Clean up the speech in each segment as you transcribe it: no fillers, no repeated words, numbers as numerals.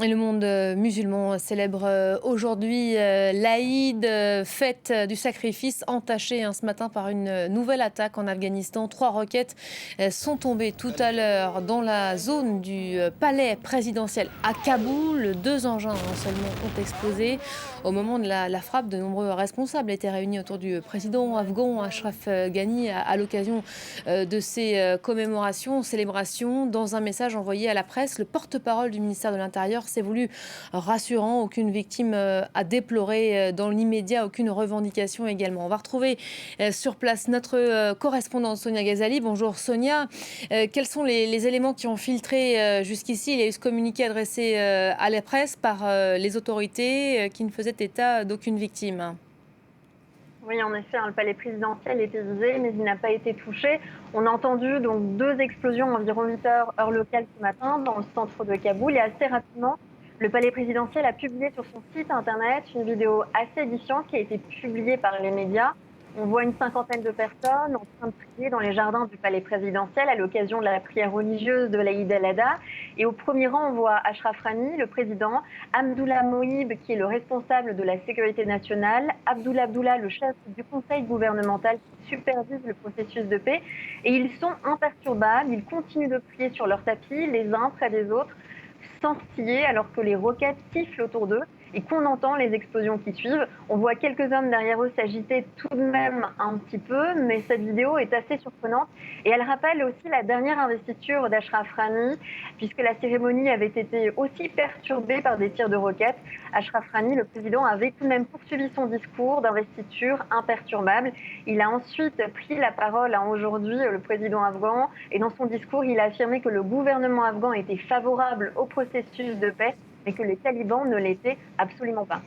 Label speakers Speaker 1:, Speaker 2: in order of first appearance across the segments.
Speaker 1: Et le monde musulman célèbre aujourd'hui l'Aïd, fête du sacrifice, entachée ce matin par une nouvelle attaque en Afghanistan. 3 roquettes sont tombées tout à l'heure dans la zone du palais présidentiel à Kaboul. 2 engins seulement ont explosé. Au moment de la frappe, de nombreux responsables étaient réunis autour du président afghan Ashraf Ghani à l'occasion de ces commémorations, célébrations. Dans un message envoyé à la presse, le porte-parole du ministère de l'Intérieur s'est voulu rassurant. Aucune victime à déplorer dans l'immédiat, aucune revendication également. On va retrouver sur place notre correspondante Sonia Ghazali. Bonjour Sonia. Quels sont les éléments qui ont filtré jusqu'ici? Il y a eu ce communiqué adressé à la presse par les autorités qui ne faisaient état d'aucune victime.
Speaker 2: Oui, en effet, le palais présidentiel était visé, mais il n'a pas été touché. On a entendu donc 2 explosions environ 8 heures, heure locale ce matin, dans le centre de Kaboul. Et assez rapidement, le palais présidentiel a publié sur son site internet une vidéo assez édifiante qui a été publiée par les médias. On voit une cinquantaine de personnes en train de prier dans les jardins du palais présidentiel à l'occasion de la prière religieuse de l'Aïd el-Adha. Et au premier rang, on voit Ashraf Ghani, le président, Abdullah Mohib, qui est le responsable de la sécurité nationale, Abdullah, le chef du conseil gouvernemental qui supervise le processus de paix. Et ils sont imperturbables, ils continuent de prier sur leur tapis, les uns près des autres, sans scier, alors que les roquettes sifflent autour d'eux et qu'on entend les explosions qui suivent. On voit quelques hommes derrière eux s'agiter tout de même un petit peu, mais cette vidéo est assez surprenante et elle rappelle aussi la dernière investiture d'Ashraf Ghani, puisque la cérémonie avait été aussi perturbée par des tirs de roquettes. Ashraf Ghani, le président, avait tout de même poursuivi son discours d'investiture imperturbable. Il a ensuite pris la parole aujourd'hui, le président afghan, et dans son discours, il a affirmé que le gouvernement afghan était favorable au processus de paix, mais que les talibans ne l'étaient absolument pas.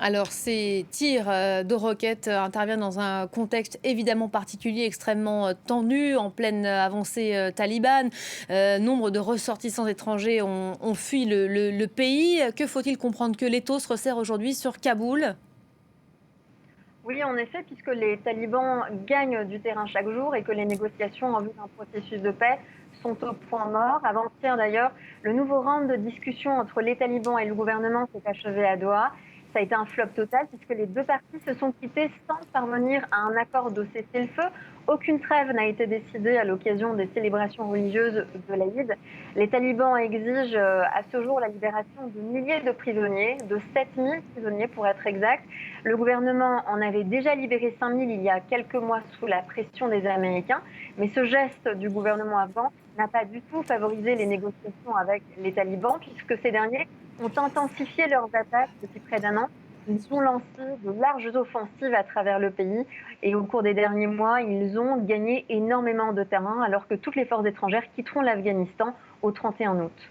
Speaker 1: Alors, ces tirs de roquettes interviennent dans un contexte évidemment particulier, extrêmement tendu, en pleine avancée talibane. Nombre de ressortissants étrangers ont fui le pays. Que faut-il comprendre? Que l'étau se resserre aujourd'hui sur Kaboul?
Speaker 2: Oui, en effet, puisque les talibans gagnent du terrain chaque jour et que les négociations en vue d'un processus de paix sont au point mort. Avant-hier, d'ailleurs, le nouveau round de discussion entre les talibans et le gouvernement s'est achevé à Doha. Ça a été un flop total puisque les 2 parties se sont quittées sans parvenir à un accord de cessez-le-feu. Aucune trêve n'a été décidée à l'occasion des célébrations religieuses de l'Aïd. Les talibans exigent à ce jour la libération de milliers de prisonniers, de 7000 prisonniers pour être exact. Le gouvernement en avait déjà libéré 5000 il y a quelques mois sous la pression des Américains, mais ce geste du gouvernement afghan n'a pas du tout favorisé les négociations avec les talibans, puisque ces derniers ont intensifié leurs attaques depuis près d'un an. Ils ont lancé de larges offensives à travers le pays et au cours des derniers mois, ils ont gagné énormément de terrain alors que toutes les forces étrangères quitteront l'Afghanistan au 31 août.